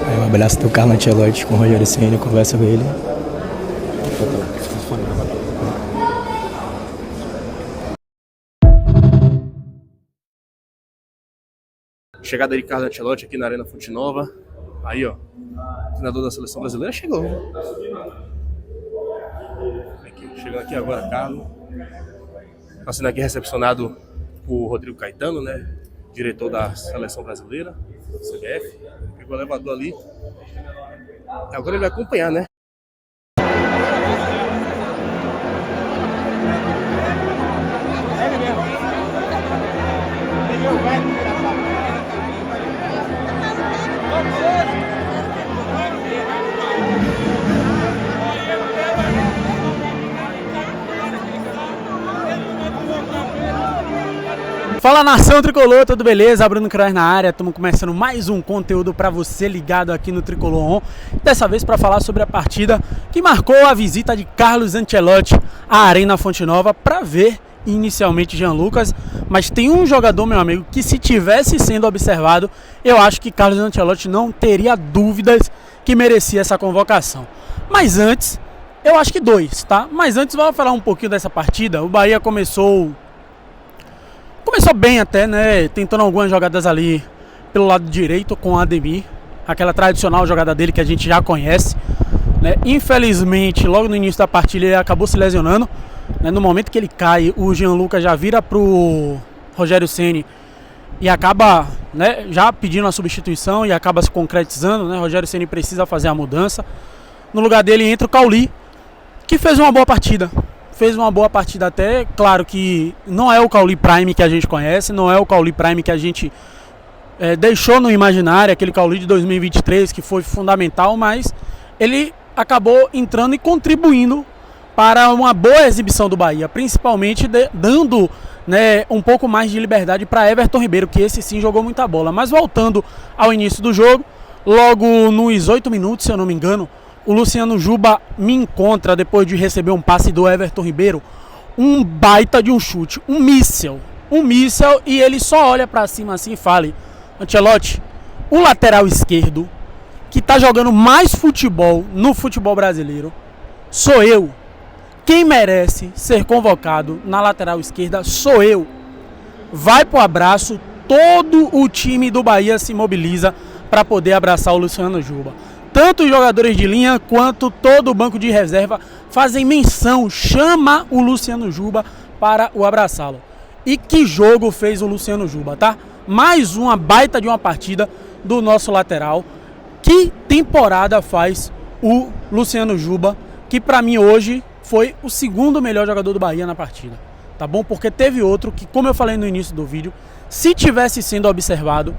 Aí um abraço do Carlo Ancelotti com o Rogério Ceni, conversa com ele. Chegada de Carlo Ancelotti aqui na Arena Fonte Nova. Aí, ó, o treinador da seleção brasileira chegou. Aqui, chegando aqui agora, Carlos. Está sendo aqui recepcionado por Rodrigo Caetano, né? Diretor da seleção brasileira, CBF. Pegou o elevador ali. Agora ele vai acompanhar, né? Fala, nação tricolor, tudo beleza? Bruno Croix na área, estamos começando mais um conteúdo para você ligado aqui no Tricolor On. Dessa vez para falar sobre a partida que marcou a visita de Carlos Ancelotti à Arena Fonte Nova para ver inicialmente Jean Lucas, mas tem um jogador, meu amigo, que se tivesse sendo observado, eu acho que Carlos Ancelotti não teria dúvidas que merecia essa convocação. Mas antes, eu acho que dois, tá? Mas antes vamos falar um pouquinho dessa partida. O Bahia começou bem até, né? Tentando algumas jogadas ali pelo lado direito com o Ademir, aquela tradicional jogada dele que a gente já conhece, né? Infelizmente, logo no início da partida ele acabou se lesionando, né? No momento que ele cai, o Jean Lucas já vira pro Rogério Ceni e acaba, né, já pedindo a substituição e acaba se concretizando, né? Rogério Ceni precisa fazer a mudança. No lugar dele entra o Cauli, que fez uma boa partida. Fez uma boa partida até, claro que não é o Cauli Prime que a gente conhece, não é o Cauli Prime que a gente deixou no imaginário, aquele Cauli de 2023 que foi fundamental, mas ele acabou entrando e contribuindo para uma boa exibição do Bahia, principalmente dando, né, um pouco mais de liberdade para Everton Ribeiro, que esse sim jogou muita bola. Mas voltando ao início do jogo, logo nos 8 minutos, se eu não me engano, o Luciano Juba me encontra, depois de receber um passe do Everton Ribeiro, um baita de um chute, um míssel, e ele só olha pra cima assim e fala: Ancelotti, o lateral esquerdo que tá jogando mais futebol no futebol brasileiro sou eu. Quem merece ser convocado na lateral esquerda sou eu. Vai pro abraço, todo o time do Bahia se mobiliza para poder abraçar o Luciano Juba. Tanto os jogadores de linha quanto todo o banco de reserva fazem menção, chama o Luciano Juba para o abraçá-lo. E que jogo fez o Luciano Juba, tá? Mais uma baita de uma partida do nosso lateral. Que temporada faz o Luciano Juba, que para mim hoje foi o segundo melhor jogador do Bahia na partida, tá bom? Porque teve outro que, como eu falei no início do vídeo, se tivesse sendo observado,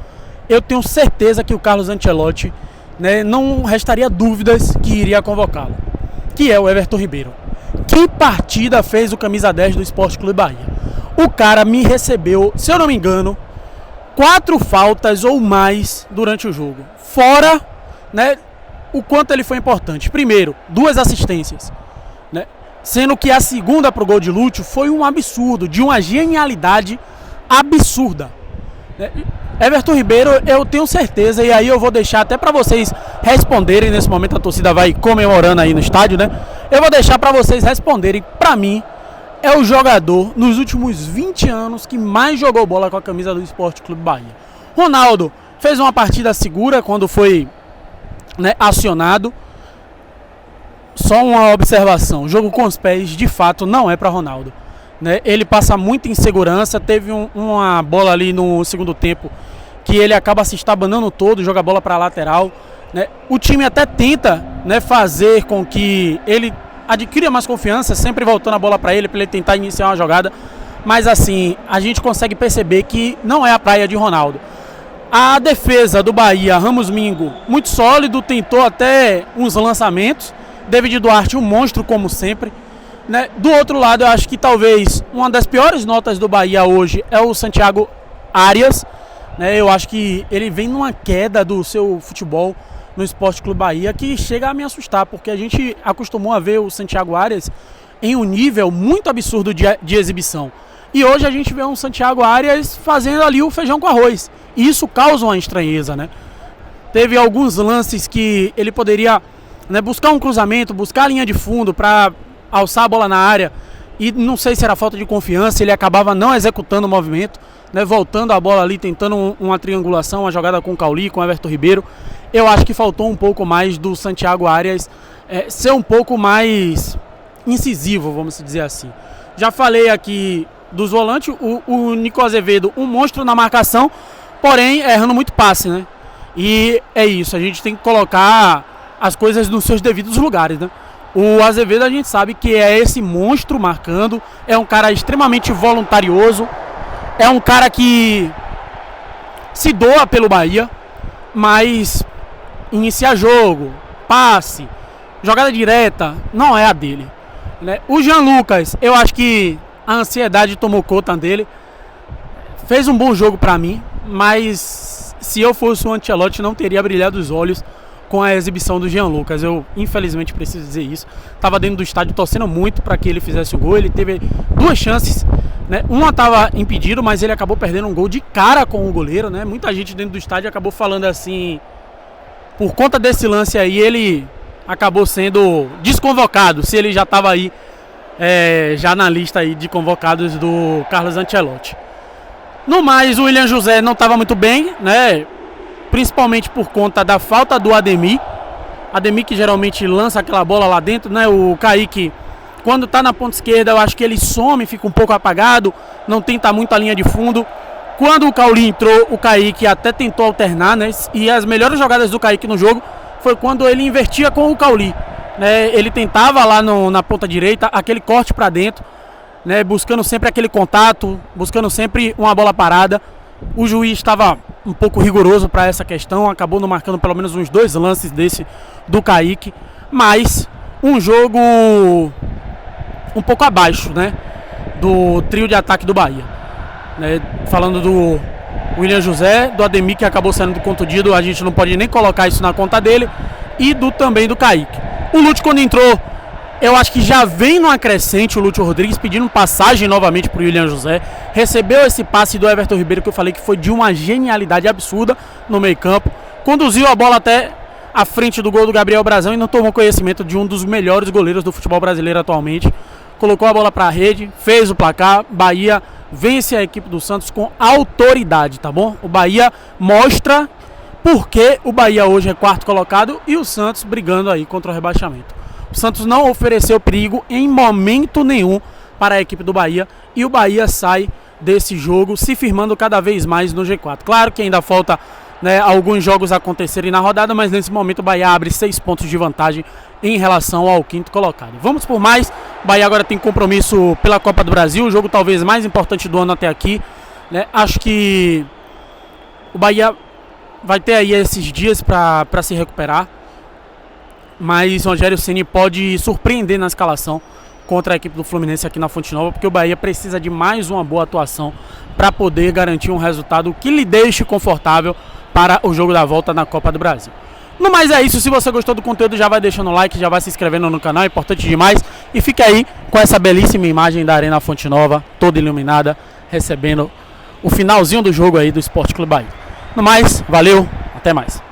eu tenho certeza que o Carlos Ancelotti, né, não restaria dúvidas que iria convocá-lo, que é o Everton Ribeiro. Que partida fez o camisa 10 do Sport Clube Bahia? O cara me recebeu, se eu não me engano, 4 faltas ou mais durante o jogo. Fora, né, o quanto ele foi importante. Primeiro, 2 assistências, né, sendo que a segunda pro gol de Lúcio foi um absurdo, de uma genialidade absurda, né? Everton Ribeiro, eu tenho certeza, e aí eu vou deixar até para vocês responderem. Nesse momento a torcida vai comemorando aí no estádio, né? Eu vou deixar para vocês responderem. Para mim, é o jogador nos últimos 20 anos que mais jogou bola com a camisa do Sport Clube Bahia. Ronaldo fez uma partida segura quando foi, né, acionado. Só uma observação: o jogo com os pés de fato não é para Ronaldo, né? Ele passa muita insegurança. Teve uma bola ali no segundo tempo que ele acaba se estabanando todo, joga a bola para a lateral, né? O time até tenta, né, fazer com que ele adquira mais confiança, sempre voltando a bola para ele tentar iniciar uma jogada, mas assim, a gente consegue perceber que não é a praia de Ronaldo. A defesa do Bahia, Ramos Mingo, muito sólido, tentou até uns lançamentos. David Duarte, um monstro como sempre, né? Do outro lado, eu acho que talvez uma das piores notas do Bahia hoje é o Santiago Arias, né? Eu acho que ele vem numa queda do seu futebol no Sport Clube Bahia que chega a me assustar, porque a gente acostumou a ver o Santiago Arias em um nível muito absurdo de exibição. E hoje a gente vê um Santiago Arias fazendo ali o feijão com arroz. E isso causa uma estranheza, né? Teve alguns lances que ele poderia, né, buscar um cruzamento, buscar a linha de fundo para alçar a bola na área. E não sei se era falta de confiança, ele acabava não executando o movimento, né, voltando a bola ali, tentando uma triangulação, uma jogada com o Cauli, com o Everton Ribeiro. Eu acho que faltou um pouco mais do Santiago Arias ser um pouco mais incisivo, vamos dizer assim. Já falei aqui dos volantes, o Nico Azevedo, um monstro na marcação, porém errando muito passe, né? E é isso, a gente tem que colocar as coisas nos seus devidos lugares, né? O Azevedo a gente sabe que é esse monstro marcando, é um cara extremamente voluntarioso, é um cara que se doa pelo Bahia, mas iniciar jogo, passe, jogada direta, não é a dele, né? O Jean Lucas, eu acho que a ansiedade tomou conta dele, fez um bom jogo pra mim, mas se eu fosse o Ancelotti não teria brilhado os olhos com a exibição do Jean Lucas. Eu infelizmente preciso dizer isso. Estava dentro do estádio torcendo muito para que ele fizesse o gol. Ele teve duas chances, né? Uma estava impedido, mas ele acabou perdendo um gol de cara com o goleiro, né? Muita gente dentro do estádio acabou falando assim, por conta desse lance aí, ele acabou sendo desconvocado, se ele já estava aí já na lista aí de convocados do Carlos Ancelotti. No mais, o William José não estava muito bem, né? Principalmente por conta da falta do Ademir. Ademir que geralmente lança aquela bola lá dentro, né? O Kaique, quando tá na ponta esquerda, eu acho que ele some, fica um pouco apagado, não tenta muito a linha de fundo. Quando o Cauli entrou, o Kaique até tentou alternar, né? E as melhores jogadas do Kaique no jogo foi quando ele invertia com o Cauli, né? Ele tentava lá na ponta direita, aquele corte para dentro, né? Buscando sempre aquele contato, buscando sempre uma bola parada. O juiz estava um pouco rigoroso para essa questão, acabou não marcando pelo menos uns 2 lances desse do Kaique, mas um jogo um pouco abaixo, né, do trio de ataque do Bahia, né? Falando do William José, do Ademir, que acabou sendo contundido, a gente não pode nem colocar isso na conta dele, e também do Kaique. O Lúcio, quando entrou, eu acho que já vem numa crescente o Lúcio Rodrigues, pedindo passagem novamente para o William José. Recebeu esse passe do Everton Ribeiro, que eu falei que foi de uma genialidade absurda no meio campo. Conduziu a bola até a frente do gol do Gabriel Brazão e não tomou conhecimento de um dos melhores goleiros do futebol brasileiro atualmente. Colocou a bola para a rede, fez o placar. Bahia vence a equipe do Santos com autoridade, tá bom? O Bahia mostra porque o Bahia hoje é 4º colocado e o Santos brigando aí contra o rebaixamento. O Santos não ofereceu perigo em momento nenhum para a equipe do Bahia e o Bahia sai desse jogo se firmando cada vez mais no G4. Claro que ainda falta, né, alguns jogos acontecerem na rodada, mas nesse momento o Bahia abre 6 pontos de vantagem em relação ao 5º colocado. Vamos por mais. O Bahia agora tem compromisso pela Copa do Brasil, o jogo talvez mais importante do ano até aqui, né? Acho que o Bahia vai ter aí esses dias para se recuperar, mas o Rogério Ceni pode surpreender na escalação contra a equipe do Fluminense aqui na Fonte Nova, porque o Bahia precisa de mais uma boa atuação para poder garantir um resultado que lhe deixe confortável para o jogo da volta na Copa do Brasil. No mais é isso, se você gostou do conteúdo já vai deixando o like, já vai se inscrevendo no canal, é importante demais, e fica aí com essa belíssima imagem da Arena Fonte Nova, toda iluminada, recebendo o finalzinho do jogo aí do Sport Clube Bahia. No mais, valeu, até mais.